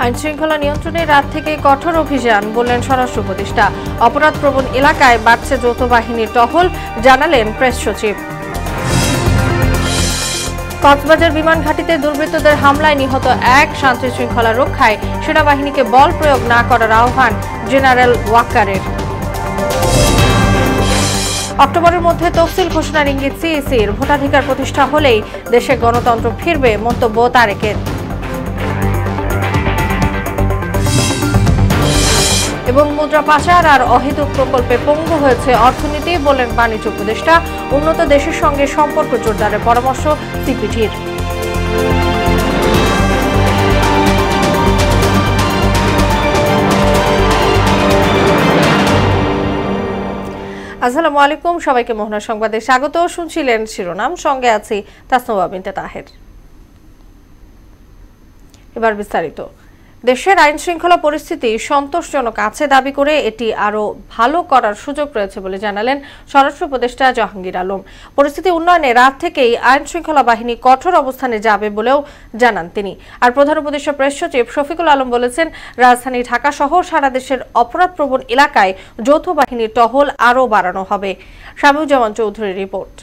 আইনশৃঙ্খলা নিয়ন্ত্রণে রাত থেকে কঠোর অভিযান বললেন স্বরাষ্ট্র উপদেষ্টা। অপরাধপ্রবণ এলাকায় বাড়ছে যৌথ বাহিনীর টহল, জানালেন প্রেস সচিব। কক্সবাজার বিমান ঘাঁটিতে দুর্বৃত্তদের হামলায় নিহত এক, শান্তি শৃঙ্খলা রক্ষায় সেনাবাহিনীকে বল প্রয়োগ না করার আহ্বান জেনারেল ওয়াকারের। অক্টোবরের মধ্যে তফসিল ঘোষণার ইঙ্গিত সিইসির, ভোটাধিকার প্রতিষ্ঠা হলেই দেশে গণতন্ত্র ফিরবে, মন্তব্য তারেকের। এবং মুদ্রা পাচার আর অহেতুক প্রকল্পে পঙ্গু হয়েছে অর্থনীতি, বললেন বাণিজ্য উপদেষ্টা। উন্নত দেশের সঙ্গে সম্পর্ক জোরদারের পরামর্শ সিপিডির। আসসালামু আলাইকুম, সবাইকে মোহনা সংবাদে স্বাগত। শুনছিলেন শিরোনাম, সঙ্গে আছি তাসনুবা বিনতে তাহের। এবার বিস্তারিত। দেশের আইন শৃঙ্খলা পরিস্থিতি সন্তোষজনক আছে দাবি করে এটি আরও ভালো করার সুযোগ রয়েছে বলে জানালেন স্বরাষ্ট্র উপদেষ্টা জাহাঙ্গীর আলম। পরিস্থিতি উন্নয়নে রাত থেকেই আইন শৃঙ্খলা বাহিনী কঠোর অবস্থানে যাবে বলেও জানান তিনি। আর প্রধান উপদেষ্টা প্রেস সচিব শফিকুল আলম বলেছেন, রাজধানী ঢাকা সহ সারা দেশের অপরাধপ্রবণ এলাকায় যৌথ বাহিনীর টহল আরও বাড়ানো হবে। শামীউজ্জামান চৌধুরীর রিপোর্ট।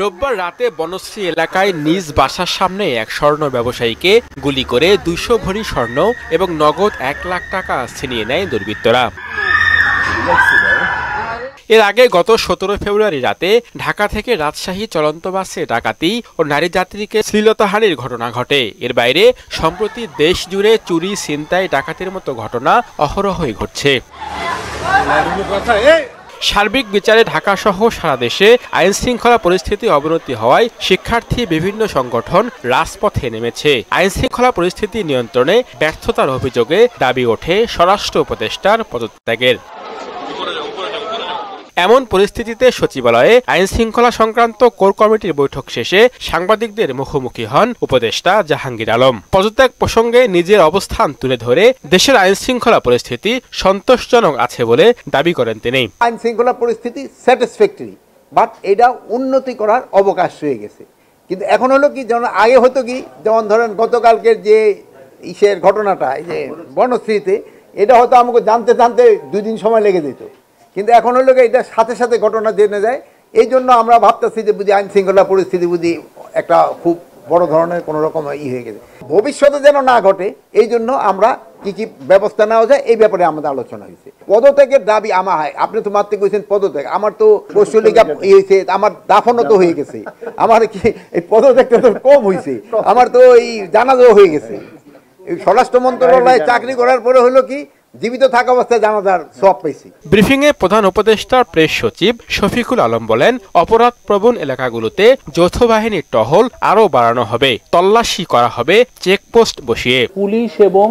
রোববার রাতে বনশ্রী এলাকায় নিজ বাসার সামনে এক স্বর্ণ ব্যবসায়ীকে গুলি করে 200 ভরি স্বর্ণ এবং নগদ 1 লাখ টাকা ছিনিয়ে নেয় দুর্বৃত্তরা। এর আগে গত 17 ফেব্রুয়ারি রাতে ঢাকা থেকে রাজশাহী চলন্ত বাসে ডাকাতি ও নারী যাত্রীকে শ্লীলতাহানির ঘটনা ঘটে। এর বাইরে সম্প্রতি দেশ জুড়ে চুরি, ছিনতাই, ডাকাতির মতো ঘটনা অহরহই ঘটছে। সার্বিক বিচারে ঢাকা সহ সারা দেশে আইন শৃঙ্খলা পরিস্থিতি অবনতি হওয়ায় শিক্ষার্থী বিভিন্ন সংগঠন রাজপথে নেমেছে। আইন শৃঙ্খলা পরিস্থিতি নিয়ন্ত্রণে ব্যর্থতার অভিযোগে দাবি ওঠে স্বরাষ্ট্র উপদেষ্টার পদত্যাগের। এমন পরিস্থিতিতে সচিবালয়ে আইন শৃঙ্খলা সংক্রান্ত কোর কমিটির বৈঠক শেষে সাংবাদিকদের মুখোমুখি হন উপদেষ্টা জাহাঙ্গীর আলম। পদত্যাগ প্রসঙ্গে নিজের অবস্থান তুলে ধরে দেশের আইন শৃঙ্খলা পরিস্থিতি সন্তোষজনক আছে বলে দাবি করেন তিনি। আইন শৃঙ্খলা পরিস্থিতি স্যাটিসফ্যাক্টরি, বাট এটা উন্নতি করার অবকাশ রয়ে গেছে। কিন্তু এখন হলো কি, যেমন আগে হতো কি, যেমন ধরেন গতকালকের যে ইসের ঘটনাটা, এই যে বনশ্রীতে, এটা হয়তো আমাকে জানতে 2 দিন সময় লেগে যেত। কিন্তু এখন হলো এটা সাথে সাথে ঘটনা জেনে যায়। এই জন্য আমরা ভাবতেছি যে বুঝি আইন শৃঙ্খলা পরিস্থিতি বুঝি একটা খুব বড় ধরনের কোনো রকম হয়ে গেছে, ভবিষ্যতে যেন না ঘটে। এই জন্য আমরা কি ব্যবস্থা নেওয়া যায় এই ব্যাপারে আমাদের আলোচনা হয়েছে। পদত্যাগের দাবি আমার হয়, আপনি তো মাত্র কইছেন পদত্যাগ, আমার তো পৌষলিকা হয়েছে, আমার দাফনও তো হয়ে গেছে, আমার কি এই পদত্যাগটা তো কম হয়েছে, আমার তো এই জানাজাও হয়ে গেছে। স্বরাষ্ট্র মন্ত্রণালয়ে চাকরি করার পরে হলো কি, জীবিত থাকা অবস্থায় জানাজার সওয়াব পাইছি। ব্রিফিংয়ে প্রধান উপদেষ্টার প্রেস সচিব শফিকুল আলম বলেন, অপরাধপ্রবণ এলাকাগুলোতে যৌথ বাহিনীর টহল আরও বাড়ানো হবে, তল্লাশি করা হবে চেকপোস্ট বসিয়ে। পুলিশ এবং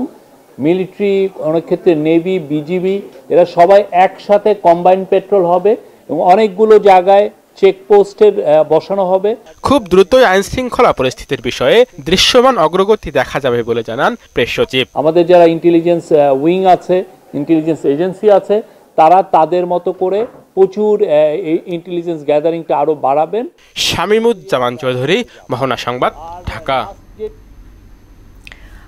মিলিটারি, অনেক ক্ষেত্রে নেভি, বিজিবি, এরা সবাই একসাথে কম্বাইন্ড পেট্রোল হবে এবং অনেকগুলো জায়গায় চেকপোস্টের বসানো হবে। খুব দ্রুতই আইন শৃঙ্খলা পরিস্থিতির বিষয়ে দৃশ্যমান অগ্রগতি দেখা যাবে বলে জানান প্রেস সচিব। আমাদের যারা ইন্টেলিজেন্স উইং আছে, ইন্টেলিজেন্স এজেন্সি আছে, তারা তাদের মতো করে প্রচুর ইন্টেলিজেন্স গ্যাদারিংটা আরো বাড়াবেন। শামীমুজ্জামান চৌধুরী, মোহনা সংবাদ, ঢাকা।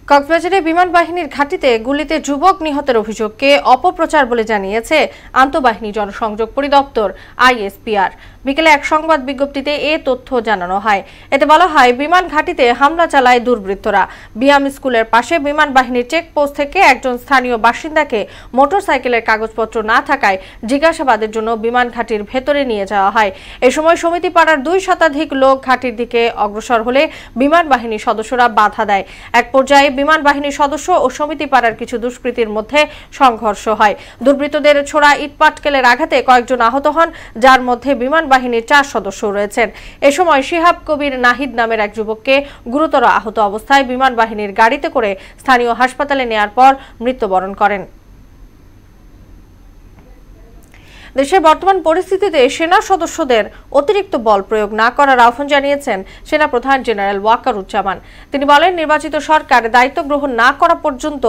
কক্সবাজারে বিমান বাহিনীর ঘাঁটিতে গুলিতে যুবক নিহতের অভিযোগকে অপপ্রচার বলে জানিয়েছে আন্তঃবাহিনী জনসংযোগ পরিদপ্তর ISPR। বিকেলে এক সংবাদ বিজ্ঞপ্তিতে এ তথ্য জানানো হয়। এতে বলা হয়, বিমান ঘাঁটিতে হামলা চালায় দুর্বৃত্তরা। বিয়াম স্কুলের পাশে বিমান বাহিনীর চেকপোস্ট থেকে একজন স্থানীয় বাসিন্দাকে মোটরসাইকেলের কাগজপত্র না থাকায় জিজ্ঞাসাবাদের জন্য বিমান ঘাঁটির ভেতরে নিয়ে যাওয়া হয়। এ সময় সমিতি পাড়ার 2 শতাধিক লোক ঘাঁটির দিকে অগ্রসর হলে বিমান বাহিনীর সদস্যরা বাধা দেয়। এক পর্যায়ে বিমান বাহিনীর সদস্য ও সমিতি পাড়ার কিছু দুষ্কৃতীর মধ্যে সংঘর্ষ হয়। দুর্বৃত্তদের ছোড়া ইটপাটকেলের আঘাতে কয়েকজন আহত হন, যার মধ্যে বিমান বাহিনীর 4 সদস্য রয়েছেন। এ সময় শিহাব কবির নাহিদ নামের এক যুবককে গুরুতর আহত অবস্থায় বিমান বাহিনীর গাড়িতে করে স্থানীয় হাসপাতালে নেয়ার পর মৃত্যুবরণ করেন। দেশের বর্তমান পরিস্থিতিতে সেনা সদস্যদের অতিরিক্ত বল প্রয়োগ না করার আহ্বান জানিয়েছেন সেনা প্রধান জেনারেল ওয়াকারুজ্জামান। তিনি বলেন, নির্বাচিত সরকার দায়িত্ব গ্রহণ না করা পর্যন্ত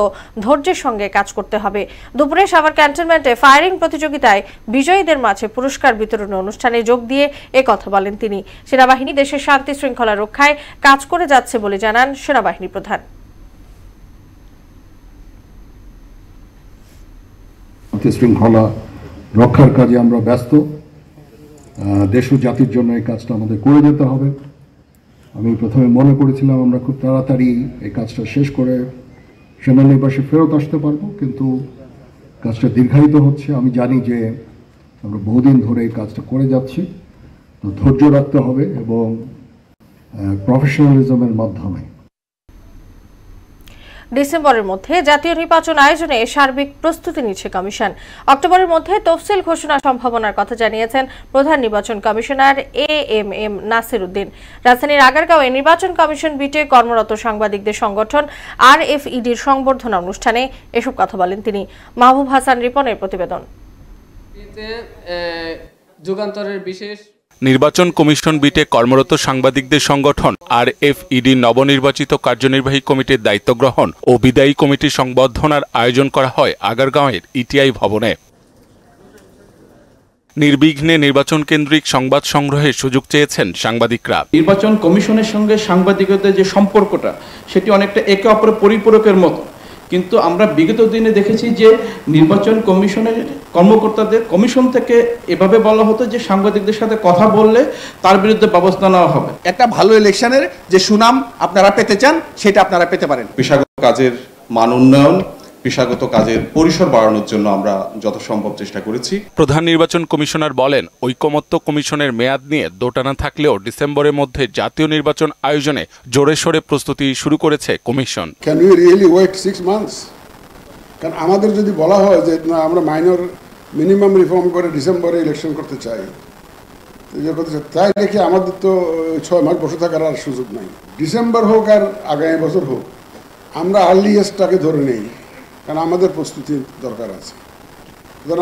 ধৈর্যের সঙ্গে কাজ করতে হবে। দুপুরে সাভার ক্যান্টনমেন্টে ফায়ারিং প্রতিযোগিতায় বিজয়ীদের মাঝে পুরস্কার বিতরণী অনুষ্ঠানে যোগ দিয়ে একথা বলেন তিনি। সেনাবাহিনী দেশের শান্তি শৃঙ্খলা রক্ষায় কাজ করে যাচ্ছে বলে জানান সেনাবাহিনী প্রধান। শৃঙ্খলা রক্ষার কাজে আমরা ব্যস্ত। দেশ ও জাতির জন্য এই কাজটা আমাদের করে যেতে হবে। আমি প্রথমে মনে করেছিলাম আমরা খুব তাড়াতাড়ি এই কাজটা শেষ করে সেনানিবাসে ফেরত আসতে পারবো, কিন্তু কাজটা দীর্ঘায়িত হচ্ছে। আমি জানি যে আমরা বহুদিন ধরে এই কাজটা করে যাচ্ছি, তো ধৈর্য রাখতে হবে এবং প্রফেশনালিজমের মাধ্যমে। ডিসেম্বরের মধ্যে জাতীয় নির্বাচন আয়োজনে সার্বিক প্রস্তুতি নিচ্ছে কমিশন। অক্টোবরের মধ্যে তফসিল ঘোষণার সম্ভাবনার কথা জানিয়েছেন প্রধান নির্বাচন কমিশনার AMM নাসির উদ্দিন। রাজধানীর আগারগাঁওয়ে নির্বাচন কমিশন বিটে কর্মরত সাংবাদিকদের সংগঠন RFEDর সংবর্ধনা অনুষ্ঠানে এসব কথা বলেন তিনি। মাহবুব হাসান রিপনের প্রতিবেদন। যুগান্তরের বিশেষ নির্বাচন কমিশন বিটে কর্মরত সাংবাদিকদের সংগঠন RFED নবনির্বাচিত কার্যনির্বাহী কমিটির দায়িত্ব গ্রহণ ও বিদায়ী কমিটির সংবর্ধনার আয়োজন করা হয় আগারগাঁওয়ের ETI ভবনে। নির্বিঘ্নে নির্বাচন কেন্দ্রিক সংবাদ সংগ্রহের সুযোগ চেয়েছেন সাংবাদিকরা। নির্বাচন কমিশনের সঙ্গে সাংবাদিকদের যে সম্পর্কটা সেটি অনেকটা একে অপরের পরিপূরকের মতো, কিন্তু আমরা বিগত দিনে দেখেছি যে নির্বাচন কমিশনের কর্মকর্তাদের কমিশন থেকে এভাবে বলা হতো যে সাংবাদিকদের সাথে কথা বললে তার বিরুদ্ধে ব্যবস্থা নেওয়া হবে। একটা ভালো ইলেকশনের যে সুনাম আপনারা পেতে চান সেটা আপনারা পেতে পারেন। পেশাগত কাজের মান উন্নয়ন, পেশাগত কাজের পরিসর বাড়ানোর জন্য আমরা যত সম্ভব চেষ্টা করেছি। প্রধান নির্বাচন কমিশনার বলেন, ঐকমত্য কমিশনের মেয়াদ নিয়ে দোটানা থাকলেও ডিসেম্বরের মধ্যে জাতীয় নির্বাচন আয়োজনে জোরে সোরে প্রস্তুতি শুরু করেছে commission. Can we really wait 6 months? কারণ আমাদের যদি বলা হয় যে না আমরা মাইনর মিনিমাম রিফর্ম করে ডিসেম্বরে ইলেকশন করতে চাই, তাই দেখে আমাদের তো 6 মাস বসে থাকার আর সুযোগ নাই। ডিসেম্বর হোক আর আগামী বছর হোক, আমরা আর্লিয়েস্টটাকে ধরে নেই, কারণ আমাদের প্রস্তুতি দরকার আছে।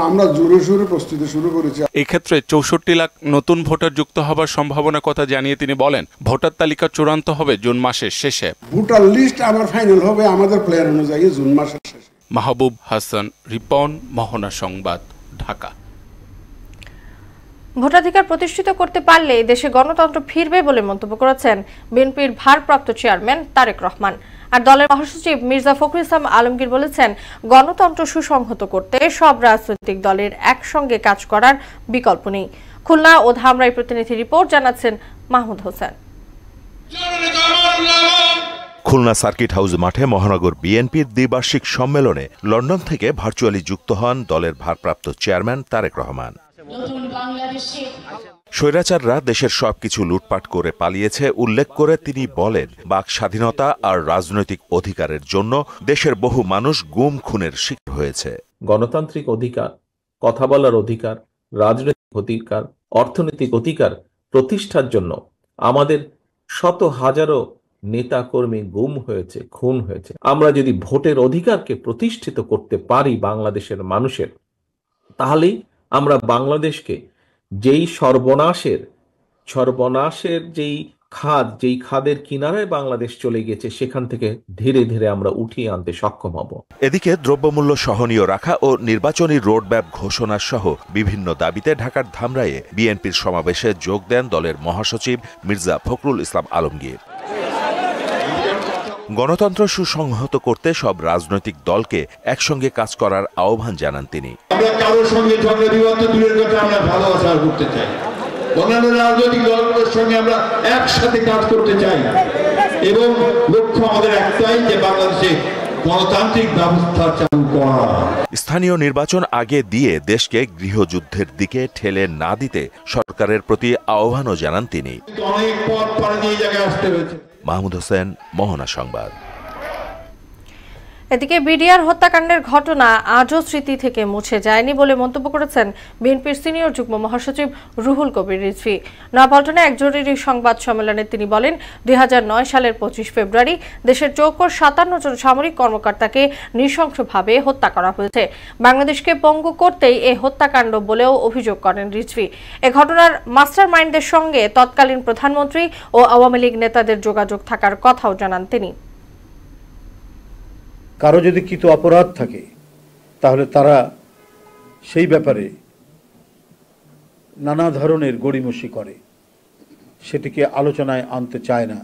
আমরা জোরে সোরে প্রস্তুতি শুরু করেছি। এই ক্ষেত্রে 64 লাখ নতুন ভোটার যুক্ত হবার সম্ভাবনার কথা জানিয়ে তিনি বলেন, ভোটার তালিকা চূড়ান্ত হবে জুন মাসের শেষে। ভোটার লিস্ট আমার ফাইনাল হবে আমাদের প্ল্যান অনুযায়ী জুন মাসের শেষে। মাহবুব হাসান রিপন, মোহনা সংবাদ, ঢাকা। ভোটাধিকার প্রতিষ্ঠিত করতে পারলে দেশে গণতন্ত্র ফিরবে বলে মন্তব্য করেছেন বিএনপির ভারপ্রাপ্ত চেয়ারম্যান তারেক রহমান। আর দলের মহাসচিব মির্জা ফখরুল ইসলাম আলমগীর বলেছেন, গণতন্ত্র সুসংহত করতে সব রাজনৈতিক দলের একসঙ্গে কাজ করার বিকল্প নেই। খুলনা ও ধামরাই প্রতিনিধি রিপোর্ট জানাচ্ছেন মাহমুদ হোসেন। খুলনা সার্কিট হাউস মাঠে মহানগর বিএনপির দ্বিবার্ষিক সম্মেলনে লন্ডন থেকে ভার্চুয়ালি যুক্ত হন দলের ভারপ্রাপ্ত চেয়ারম্যান তারেক রহমান। স্বৈরাচাররা দেশের সবকিছু লুটপাট করে পালিয়েছে উল্লেখ করে তিনি বলেন, বাক স্বাধীনতা আর রাজনৈতিক অধিকারের জন্য দেশের বহু মানুষ গুম খুনের শিকার হয়েছে। গণতান্ত্রিক অধিকার, কথা বলার অধিকার, রাজনৈতিক অধিকার, অর্থনৈতিক অধিকার প্রতিষ্ঠার জন্য আমাদের শত হাজারো নেতা কর্মী গুম হয়েছে, খুন হয়েছে। আমরা যদি ভোটের অধিকারকে প্রতিষ্ঠিত করতে পারি বাংলাদেশের মানুষের, তাহলেই আমরা বাংলাদেশকে যেই সর্বনাশের যেই খাদের কিনারায় বাংলাদেশ চলে গেছে সেখান থেকে ধীরে ধীরে আমরা উঠিয়ে আনতে সক্ষম হব। এদিকে দ্রব্যমূল্য সহনীয় রাখা ও নির্বাচনী রোডম্যাপ ঘোষণা সহ বিভিন্ন দাবিতে ঢাকার ধামরাইয়ে বিএনপির সমাবেশে যোগ দেন দলের মহাসচিব মির্জা ফখরুল ইসলাম আলমগীর। গণতন্ত্র সুসংহত করতে সব রাজনৈতিক দলকে একসঙ্গে কাজ করার আহ্বান জানান তিনি। আমরা কারোর সঙ্গে ঝগড়া বিবাদ দূরের কথা, আমরা ভালো আচরণ করতে চাই। অন্যান্য রাজনৈতিক দলগুলোর সঙ্গে আমরা একসাথে কাজ করতে চাই এবং লক্ষ্য আমাদের একটাই, যে বাংলাদেশে গণতান্ত্রিক ব্যবস্থা চালু করা। স্থানীয় নির্বাচন আগে দিয়ে দেশকে গৃহযুদ্ধের দিকে ঠেলে না দিতে সরকারের প্রতি আহ্বানও জানান তিনি। অনেক পথ পাড়ি দিয়ে জায়গায় আসতে হয়েছে। মাহমুদ হোসেন, মোহনা সংবাদ। এদিকে বিডিআর হত্যাকাণ্ডের ঘটনা আজও স্মৃতি থেকে মুছে যায়নি বলে মন্তব্য করেছেন বিএনপির সিনিয়র যুগ্ম মহাসচিব রুহুল কবির রিজভী। নয়াপল্টনে এক জরুরি সংবাদ সম্মেলনে তিনি বলেন, 2009 সালের 25 ফেব্রুয়ারি দেশের 57 জন সামরিক কর্মকর্তাকে নৃশংসভাবে হত্যা করা হয়েছে। বাংলাদেশকে পঙ্গু করতেই এই হত্যাকাণ্ড বলেও অভিযোগ করেন রিজভী। এ ঘটনার মাস্টার মাইন্ডের সঙ্গে তৎকালীন প্রধানমন্ত্রী ও আওয়ামী লীগ নেতাদের যোগাযোগ থাকার কথাও জানান তিনি। কারো যদি কৃত অপরাধ থাকে তাহলে তারা সেই ব্যাপারে নানা ধরনের গড়িমসি করে, সেটিকে আলোচনায় আনতে চায় না।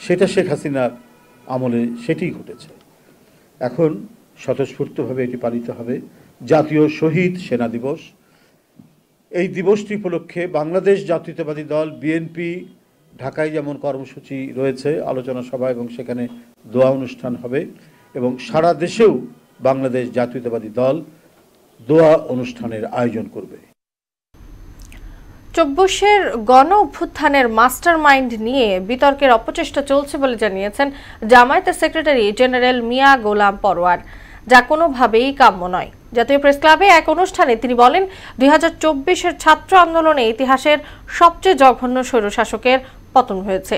সেটা শেখ হাসিনার আমলে সেটি ঘটেছে। এখন স্বতঃস্ফূর্তভাবে এটি পালিত হবে জাতীয় শহীদ সেনা দিবস। এই দিবসটি উপলক্ষে বাংলাদেশ জাতীয়তাবাদী দল বিএনপি ঢাকায় যেমন কর্মসূচি রয়েছে, আলোচনা সভা এবং সেখানে দোয়া অনুষ্ঠান হবে, এবং সারা দেশেও বাংলাদেশ জাতীয়তাবাদী দল দোয়া অনুষ্ঠানের আয়োজন করবে। 24-এর গণ অভ্যুত্থানের মাস্টার মাইন্ড নিয়ে বিতর্কের অপচেষ্টা চলছে বলে জানিয়েছেন জামায়াতের সেক্রেটারি জেনারেল মিয়া গোলাম পরোয়ার, যা কোনোভাবেই কাম্য নয়। জাতীয় প্রেস ক্লাবে এক অনুষ্ঠানে তিনি বলেন, 2024-এর ছাত্র আন্দোলনে ইতিহাসের সবচেয়ে জঘন্য স্বৈরশাসকের পতন হয়েছে।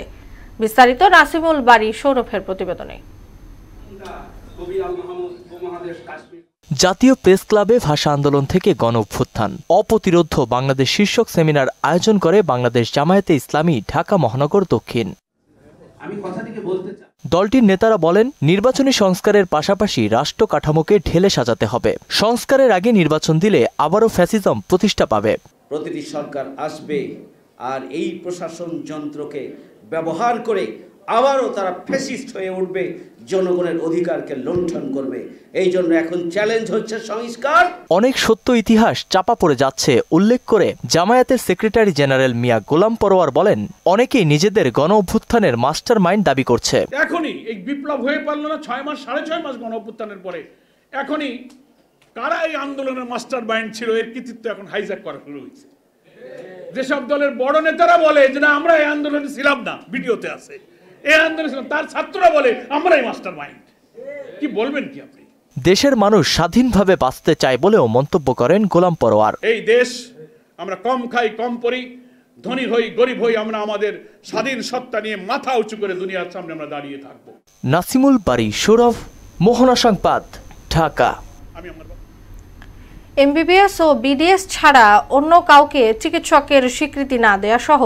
বিস্তারিত নাসিমুল বারী সৌরভের প্রতিবেদনে। জাতীয় প্রেস ক্লাবে ভাষা আন্দোলন থেকে গণ অভ্যুত্থান অপ্রতিরোধ্য বাংলাদেশ শীর্ষক সেমিনার আয়োজন করে বাংলাদেশ জামায়াতে ইসলামী ঢাকা মহানগর দক্ষিণ। দলটির নেতারা বলেন, নির্বাচনী সংস্কারের পাশাপাশি রাষ্ট্র কাঠামোকে ঢেলে সাজাতে হবে। সংস্কারের আগে নির্বাচন দিলে আবারও ফ্যাসিজম প্রতিষ্ঠা পাবে। প্রতিটি সরকার আসবে আর এই প্রশাসন যন্ত্রকে ব্যবহার করে আবারও তারা ফ্যাসিস্ট হয়ে উঠবে, জনগণের অধিকারকে লুণ্ঠন করবে। এই জন্য এখন চ্যালেঞ্জ হচ্ছে সংস্কার। অনেক সত্য ইতিহাস চাপা পড়ে যাচ্ছে উল্লেখ করে জামায়াতের সেক্রেটারি জেনারেল মিয়া গোলাম পরোয়ার বলেন, অনেকেই নিজেদের গণ অভ্যুত্থানের মাস্টার মাইন্ড দাবি করছে। এখনই এই বিপ্লব হয়ে পারল না 6 মাস 6.5 মাস গণ অভ্যুত্থানের পরে, এখনই কারা এই আন্দোলনের মাস্টার মাইন্ড ছিল এর কৃতিত্ব এখন হাইজ্যাক করা শুরু হয়েছে। যেসব দলের বড় নেতারা বলে যে না আমরা এই আন্দোলনে ছিলাম না, ভিডিওতে আছে, এই আন্দোলনে ছিলাম, তার ছাত্ররা বলে আমরাই মাস্টার মাইন্ড। কি বলবেন কি আপনি? দেশের মানুষ স্বাধীনভাবে বাঁচতে চায় বলেও মন্তব্য করেন গোলাম পরোয়ার। এই দেশ আমরা কম খাই কম পড়ি, ধনী হই গরিব হই, আমরা আমাদের স্বাধীন সত্তা নিয়ে মাথা উঁচু করে দুনিয়ার সামনে আমরা দাঁড়িয়ে থাকবো। নাসিমুল বারী সৌরভ, মোহনা সংবাদ, ঢাকা। এমবিবিএস ও বিডিএস ছাড়া অন্য কাউকে চিকিৎসকের স্বীকৃতি না দেয়া সহ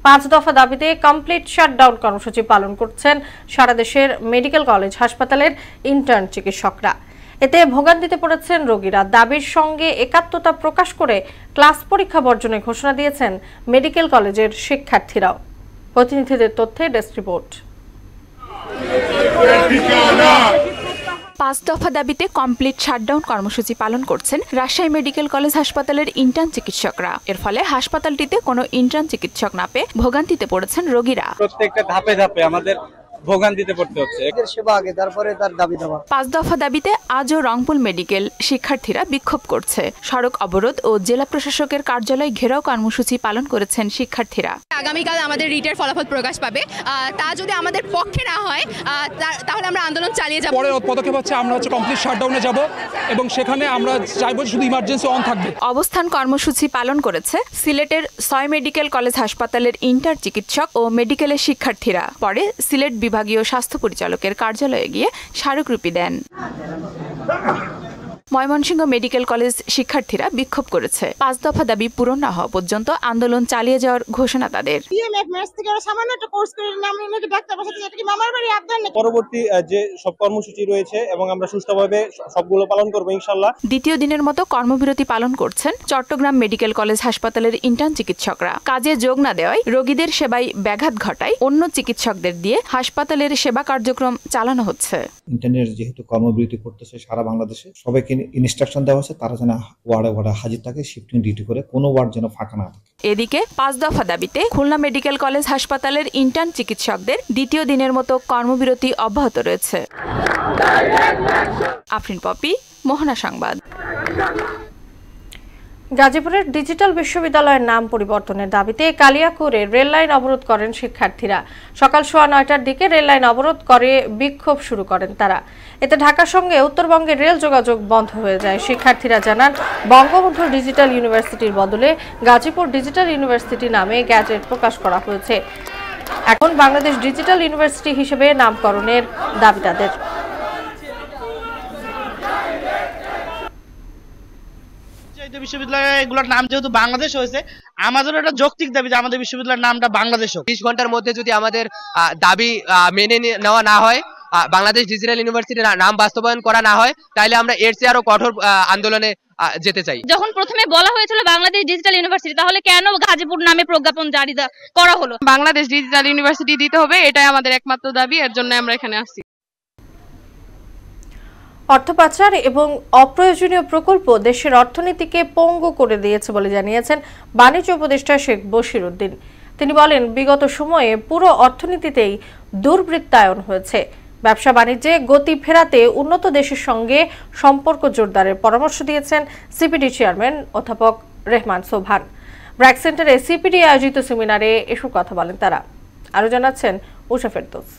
5 দফা দাবিতে কমপ্লিট শাটডাউন কর্মসূচি পালন করছেন সারা দেশের মেডিকেল কলেজ হাসপাতালের ইন্টার্ন চিকিৎসকরা। এতে ভোগান্তিতে পড়েছেন রোগীরা। দাবির সঙ্গে একাত্মতা প্রকাশ করে ক্লাস পরীক্ষা বর্জনের ঘোষণা দিয়েছেন মেডিকেল কলেজের শিক্ষার্থীরাও। প্রতিনিধিদের তথ্যে ডেস্ক রিপোর্ট। 5 দফা দাবিতে কমপ্লিট শাটডাউন কর্মসূচি পালন করছেন রাজশাহী মেডিকেল কলেজ হাসপাতালের ইন্টার্ন চিকিৎসকরা। এর ফলে হাসপাতালটিতে কোনো ইন্টার্ন চিকিৎসক না পেয়ে ভোগান্তিতে পড়েছেন রোগীরা। প্রত্যেকটা ধাপে ধাপে আমাদের ভোগান্তিতে পড়তে হচ্ছে। সেবা আগে, তারপরে তার দাবি দেওয়া। 5 দফা দাবিতে আজও রংপুর মেডিকেল শিক্ষার্থীরা বিক্ষোভ করছে। সড়ক অবরোধ ও জেলা প্রশাসকের কার্যালয় ঘেরাও কর্মসূচি পালন করেছেন শিক্ষার্থীরা। আগামীকাল আমাদের রিটের ফলাফল প্রকাশ পাবে, তা যদি আমাদের পক্ষে না হয় তাহলে আমরা আন্দোলন চালিয়ে যাব। পরের পদক্ষেপ হচ্ছে আমরা কমপ্লিট শাটডাউনে যাব এবং সেখানে আমরা চাইবো শুধু ইমার্জেন্সি অন থাকবে। অবস্থান কর্মসূচি পালন করেছে সিলেটের 6 মেডিকেল কলেজ হাসপাতালের ইন্টার্ন চিকিৎসক ও মেডিকেলের শিক্ষার্থীরা। পরে সিলেট বিভাগীয় স্বাস্থ্য পরিচালকের কার্যালয়ে গিয়ে স্মারকলিপি দেন। ময়মনসিংহ মেডিকেল কলেজ শিক্ষার্থীরা বিক্ষোভ করেছে। 5 দফা দাবি পূরণ না হওয়া পর্যন্ত আন্দোলন চালিয়ে যাওয়ার ঘোষণা তাদের। পরবর্তী যে সব কর্মসূচি রয়েছে এবং আমরা সুষ্ঠুভাবে সবগুলো পালন করব ইনশাআল্লাহ। দ্বিতীয় দিনের মতো কর্মবিরতি পালন করছেন চট্টগ্রাম মেডিকেল কলেজ হাসপাতালের ইন্টার্ন চিকিৎসকরা। কাজে যোগ না দেওয়ায় রোগীদের সেবায় ব্যাঘাত ঘটায় অন্য চিকিৎসকদের দিয়ে হাসপাতালের সেবা কার্যক্রম চালানো হচ্ছে। ইন্টার্নের যেহেতু কর্মবিরতি করতেছে সারা বাংলাদেশে, সবাইকে ইনস্ট্রাকশন দেওয়া হচ্ছে তারা যেন ওয়ার্ডে হাজির থাকে, শিফটিং ডিউটি করে, কোনো ওয়ার্ড যেন ফাঁকা না থাকে। এদিকে 5 দফা দাবিতে খুলনা মেডিকেল কলেজ হাসপাতালের ইন্টার্ন চিকিৎসকদের দ্বিতীয় দিনের মতো কর্মবিরতি অব্যাহত রয়েছে। আফরিন পপি, মোহনা সংবাদ। গাজীপুরের ডিজিটাল বিশ্ববিদ্যালয়ের নাম পরিবর্তনের দাবিতে কালিয়াকৈরে রেল লাইন অবরোধ করেন শিক্ষার্থীরা। সকাল 9:15টার দিকে রেল লাইন অবরোধ করে বিক্ষোভ শুরু করেন তারা। এতে ঢাকার সঙ্গে উত্তরবঙ্গের রেল যোগাযোগ বন্ধ হয়ে যায়। শিক্ষার্থীরা জানান, বঙ্গবন্ধু ডিজিটাল ইউনিভার্সিটির বদলে গাজীপুর ডিজিটাল ইউনিভার্সিটি নামে গ্যাজেট প্রকাশ করা হয়েছে। এখন বাংলাদেশ ডিজিটাল ইউনিভার্সিটি হিসেবে নামকরণের দাবি তাদের। বিশ্ববিদ্যালয় এগুলোর নাম যেহেতু বাংলাদেশ হয়েছে, আমাদের একটা যৌক্তিক দাবি যে আমাদের বিশ্ববিদ্যালয়ের নামটা বাংলাদেশ হোক। 20 ঘন্টার মধ্যে যদি আমাদের দাবি মেনে নেওয়া না হয়, বাংলাদেশ ডিজিটাল ইউনিভার্সিটির নাম বাস্তবায়ন করা না হয়, তাহলে আমরা এর চেয়ে আরো কঠোর আন্দোলনে যেতে চাই। যখন প্রথমে বলা হয়েছিল বাংলাদেশ ডিজিটাল ইউনিভার্সিটি, তাহলে কেন গাজীপুর নামে প্রজ্ঞাপন জারি করা হলো? বাংলাদেশ ডিজিটাল ইউনিভার্সিটি দিতে হবে, এটাই আমাদের একমাত্র দাবি, এর জন্য আমরা এখানে আসছি। অর্থ পাচার এবং অপ্রয়োজনীয় প্রকল্প দেশের অর্থনীতিকে পঙ্গু করে দিয়েছে বলে জানিয়েছেন বাণিজ্য উপদেষ্টা শেখ বশিরউদ্দিন। তিনি বলেন, বিগত সময়ে পুরো অর্থনীতিতেই দুর্বৃত্তায়ন হয়েছে। ব্যবসা বাণিজ্যে গতি ফেরাতে উন্নত দেশের সঙ্গে সম্পর্ক জোরদারের পরামর্শ দিয়েছেন সিপিডি চেয়ারম্যান অধ্যাপক রেহমান সোবহান। ব্র্যাক সেন্টারে সিপিডি আয়োজিত সেমিনারে এসব কথা বলেন তারা। আরো জানাচ্ছেন উষা ফেরদৌস।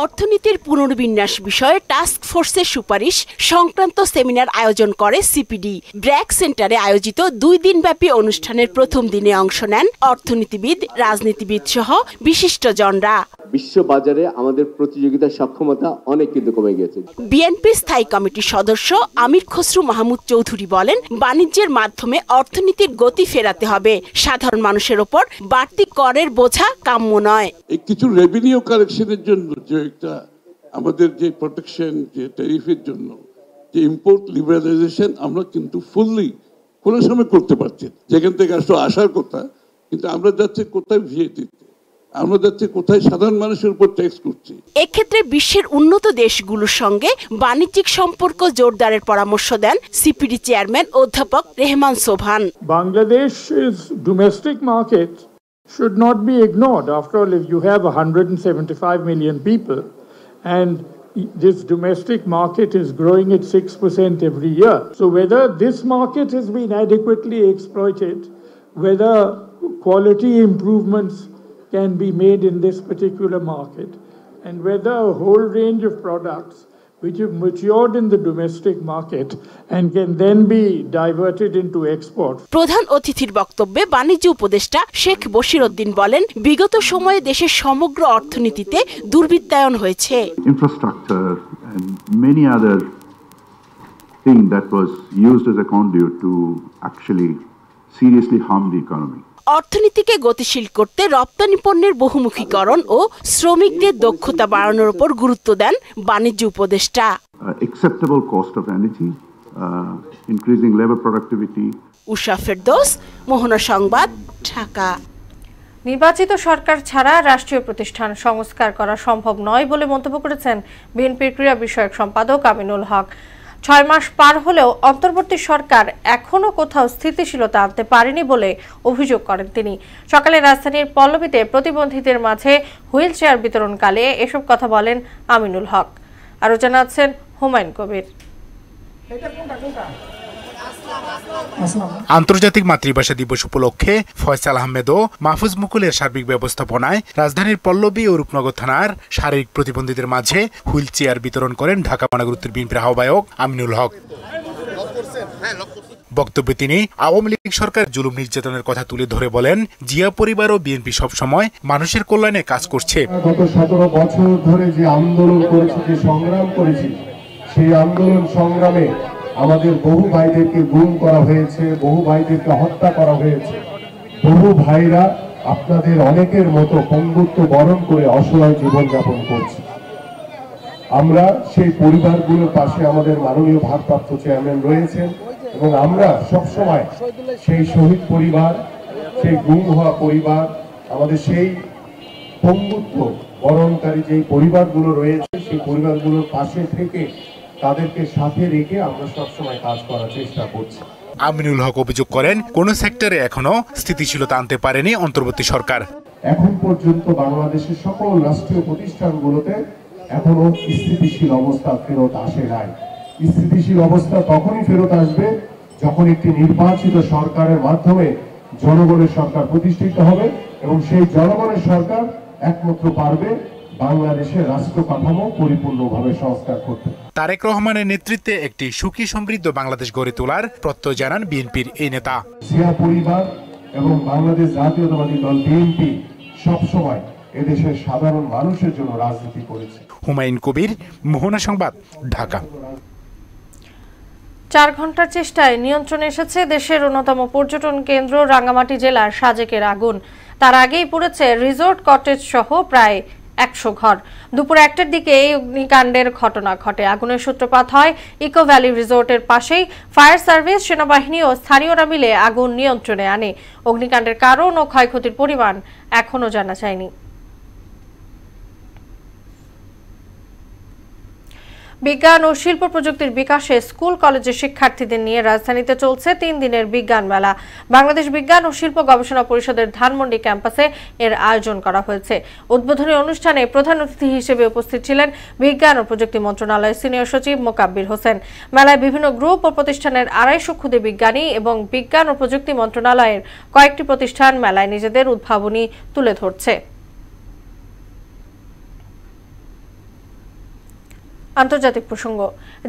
অর্থনীতির পুনর্বিন্যাস বিষয়ে টাস্ক ফোর্সের সুপারিশ সংক্রান্ত সেমিনার আয়োজন করে সিপিডি। ব্র্যাক সেন্টারে আয়োজিত 2 দিনব্যাপী অনুষ্ঠানের প্রথম দিনে অংশ নেন অর্থনীতিবিদ, রাজনীতিবিদ সহ বিশিষ্টজনরা। বিশ্ববাজারে আমাদের প্রতিযোগিতার সক্ষমতা অনেক কিন্তু কমে গেছে। বিএনপি স্থায়ী কমিটির সদস্য আমির খসরু মাহমুদ চৌধুরী বলেন, বাণিজ্যের মাধ্যমে অর্থনীতির গতি ফেরাতে হবে। সাধারণ মানুষের ওপর বাড়তি করের বোঝা কাম্য নয়। কিছু রেভিনিউ কালেকশনের জন্য যে একটা আমাদের যে প্রোটেকশন, যে ট্যারিফের জন্য যে ইম্পোর্ট লিবারালাইজেশন আমরা কিন্তু ফুললি কোনো সময় করতে পারছি, যেখান থেকে আসলে আসার কথা, কিন্তু আমরা যাচ্ছি কোথায় ভিএটি, আমরা যাচ্ছি কোথায় সাধারণ মানুষের উপর ট্যাক্স করছি। এক্ষেত্রে বিশ্বের উন্নত দেশগুলোর সঙ্গে বাণিজ্যিক সম্পর্ক জোরদারের পরামর্শ দেন সিপিডি চেয়ারম্যান অধ্যাপক Rehman Sobhan. Bangladesh's domestic market should not be ignored. After all, if you have 175 million people and this domestic market is growing at 6% every year. So whether this market has been adequately exploited, whether quality improvements can be made in this particular market, and whether a whole range of products which have matured in the domestic market and can then be diverted into export. প্রধান অতিথির বক্তব্যে বাণিজ্য উপদেষ্টা শেখ বশিরউদ্দিন বলেন, বিগত সময়ে দেশের সমগ্র অর্থনীতিতে দুর্বৃত্তায়ন হয়েছে। Infrastructure and many other things that was used as a conduit to actually seriously harm the economy. অর্থনীতিকে গতিশীল করতে রপ্তানি পণ্যের বহুমুখীকরণ ও শ্রমিকদের দক্ষতা বাড়ানোর উপর গুরুত্ব দেন বাণিজ্য উপদেষ্টা। Acceptable cost of energy, increasing labor productivity. উষা ফেরদৌস, মোহনা সংবাদ, ঢাকা। নির্বাচিত সরকার ছাড়া রাষ্ট্রীয় প্রতিষ্ঠান সংস্কার করা সম্ভব নয় বলে মন্তব্য করেছেন বিএনপির ক্রীড়া বিষয়ক সম্পাদক আমিনুল হক। 6 মাস পার হলেও অন্তর্বর্তী সরকার এখনো কোথাও স্থিতিশীলতা আনতে পারেনি বলে অভিযোগ করেন তিনি। সকালে রাজধানীর পল্লবীতে প্রতিবন্ধীদের মাঝে হুইল চেয়ার বিতরণকালে এসব কথা বলেন আমিনুল হক। আরো জানাচ্ছেন হুমায়ুন কবির। আন্তর্জাতিক মাতৃভাষা দিবস উপলক্ষে ফয়সাল আহমেদ ও মাহফুজ মুকুলের সার্বিক ব্যবস্থাপনায় রাজধানীর পল্লবী ও রূপনগর থানার শারীরিক প্রতিবন্ধীদের মাঝে হুইল চেয়ার বিতরণ করেন ঢাকা মহানগর উত্তর বিএনপির আহ্বায়ক আমিনুল হক। বক্তব্যে তিনি আওয়ামী লীগ সরকার জুলুম নির্যাতনের কথা তুলে ধরে বলেন, জিয়া পরিবার ও বিএনপি সবসময় মানুষের কল্যাণে কাজ করছে। গত 17 বছর ধরে যে আন্দোলন করেছি, যে সংগ্রাম করেছি, সেই আন্দোলন সংগ্রামে আমাদের বহু ভাইদেরকে গুম করা হয়েছে, বহু ভাইদেরকে হত্যা করা হয়েছে। বহু ভাইরা আপনাদের অনেকের মতো পঙ্গুত্ব বরণ করে অসহায় জীবনযাপন করছে। আমরা সেই পরিবারগুলোর পাশে আমাদের মাননীয় ভারপ্রাপ্ত চেয়ারম্যান রয়েছেন এবং আমরা সবসময় সেই শহীদ পরিবার, সেই গুম হওয়া পরিবার, আমাদের সেই পঙ্গুত্ব বরণকারী যেই পরিবারগুলো রয়েছে, সেই পরিবারগুলোর পাশে থেকে তাদেরকে সাথে রেখে আমরা সবসময় কাজ করার চেষ্টা করছি। আমিনুল হক অভিযোগ করেন, কোন সেক্টরে এখনো স্থিতিশীলতা আনতে পারেনি অন্তর্বর্তী সরকার। এখন পর্যন্ত বাংলাদেশের সকল রাষ্ট্রীয় প্রতিষ্ঠানগুলোতে এখনো স্থিতিশীল অবস্থা ফেরত আসে নাই। স্থিতিশীল অবস্থা তখনই ফেরত আসবে যখন একটি নির্বাচিত সরকারের মাধ্যমে জনগণের সরকার প্রতিষ্ঠিত হবে এবং সেই জনগণের সরকার একমাত্র পারবে বাংলাদেশের রাষ্ট্র কাঠামো পরিপূর্ণভাবে সংস্কার করতে। তারেক রহমানের নেতৃত্বে একটি সুখী সমৃদ্ধ বাংলাদেশ গড়ে তোলার প্রত্যয় জানান বিএনপির এই নেতা। জিয়া পরিবার এবং বাংলাদেশ জাতীয়তাবাদী দল বিএনপি সবসময় এদেশের সাধারণ মানুষের জন্য রাজনীতি করেছে। হুমায়ুন কবির, মোহনা সংবাদ, ঢাকা। 4 ঘন্টার চেষ্টায় নিয়ন্ত্রণে এসেছে দেশের অন্যতম পর্যটন কেন্দ্র রাঙ্গামাটি জেলার সাজেকের আগুন। তার আগেই পুড়েছে রিসোর্ট কটেজ সহ প্রায় 100 ঘর। দুপুর 1টার দিকে এই অগ্নিকাণ্ডের ঘটনা ঘটে। আগুনের সূত্রপাত হয় ইকো ভ্যালি রিসোর্টের পাশেই। ফায়ার সার্ভিস, সেনাবাহিনী ও স্থানীয়রা মিলে আগুন নিয়ন্ত্রণে আনে। অগ্নিকাণ্ডের কারণ ও ক্ষয়ক্ষতির পরিমাণ এখনো জানা যায়নি। বিজ্ঞান ও শিল্প প্রযুক্তির বিকাশে স্কুল কলেজের শিক্ষার্থীদের নিয়ে রাজধানীতে চলছে 3 দিনের বিজ্ঞান মেলা। বাংলাদেশ বিজ্ঞান ও শিল্প গবেষণা পরিষদের ধানমন্ডি ক্যাম্পাসে এর আয়োজন করা হয়েছে। উদ্বোধনী অনুষ্ঠানে প্রধান অতিথি হিসেবে উপস্থিত ছিলেন বিজ্ঞান ও প্রযুক্তি মন্ত্রণালয়ের সিনিয়র সচিব মোকাব্বির হোসেন। মেলায় বিভিন্ন গ্রুপ ও প্রতিষ্ঠানের 250 ক্ষুদে বিজ্ঞানী এবং বিজ্ঞান ও প্রযুক্তি মন্ত্রণালয়ের কয়েকটি প্রতিষ্ঠান মেলায় নিজেদের উদ্ভাবনী তুলে ধরছে। আন্তর্জাতিক প্রসঙ্গ।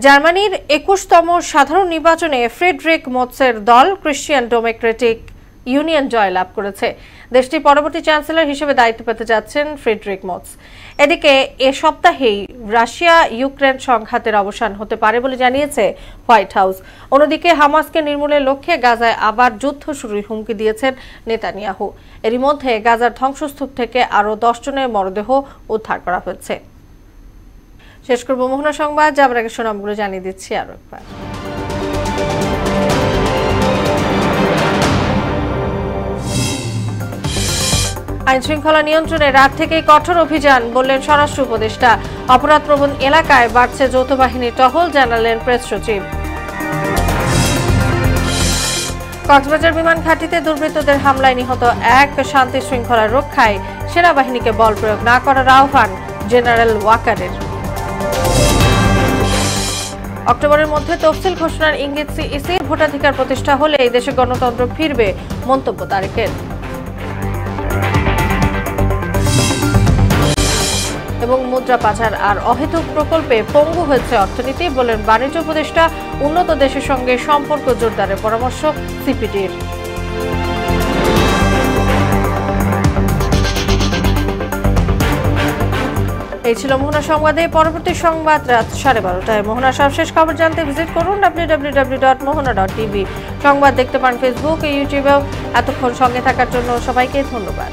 জার্মানির 21তম সাধারণ নির্বাচনে ফ্রিডরিখ মোৎসের দল ক্রিশ্চিয়ান ডেমোক্রেটিক ইউনিয়ন জয়লাভ করেছে। দেশটির পরবর্তী চ্যান্সেলর হিসেবে দায়িত্ব পেতে যাচ্ছেন ফ্রিডরিখ মোৎস। এদিকে এ সপ্তাহেই রাশিয়া ইউক্রেন সংঘাতের অবসান হতে পারে বলে জানিয়েছে হোয়াইট হাউস। অন্যদিকে হামাসকে নির্মূলের লক্ষ্যে গাজায় আবার যুদ্ধ শুরুর হুমকি দিয়েছেন নেতানিয়াহু। এরই মধ্যে গাজার ধ্বংসস্তূপ থেকে আরও 10 জনের মরদেহ উদ্ধার করা হয়েছে। শেষ করব মোহনা সংবাদ, যাবার আগে শোনামগুলো জানিয়ে দিচ্ছি আরো একবার। আইন শৃঙ্খলা নিয়ন্ত্রণে রাত থেকেই কঠোর অভিযান, বললেন স্বরাষ্ট্র উপদেষ্টা। অপরাধপ্রবণ এলাকায় বাড়ছে যৌথ বাহিনীর টহল, জানালেন প্রেস সচিব। কক্সবাজার বিমান ঘাঁটিতে দুর্বৃত্তদের হামলায় নিহত 1, শান্তি শৃঙ্খলা রক্ষায় সেনাবাহিনীকে বল প্রয়োগ না করার আহ্বান জেনারেল ওয়াকারের। অক্টোবরের মধ্যে তফসিল ঘোষণার ইঙ্গিত সিইসি, ভোটাধিকার প্রতিষ্ঠা হলে এই দেশে গণতন্ত্র ফিরবে, মন্তব্য তারেকের। এবং মুদ্রা পাচার আর অহেতুক প্রকল্পে পঙ্গু হয়েছে অর্থনীতি, বলেন বাণিজ্য উপদেষ্টা। উন্নত দেশের সঙ্গে সম্পর্ক জোরদারের পরামর্শ সিপিডির। এই ছিল মোহনা সংবাদে। পরবর্তী সংবাদ রাত 12:30টায়। মোহনা সবশেষ খবর জানতে ভিজিট করুন www.mohana.tv। সংবাদ দেখতে পান ফেসবুক ও ইউটিউবেও। এতক্ষণ সঙ্গে থাকার জন্য সবাইকে ধন্যবাদ।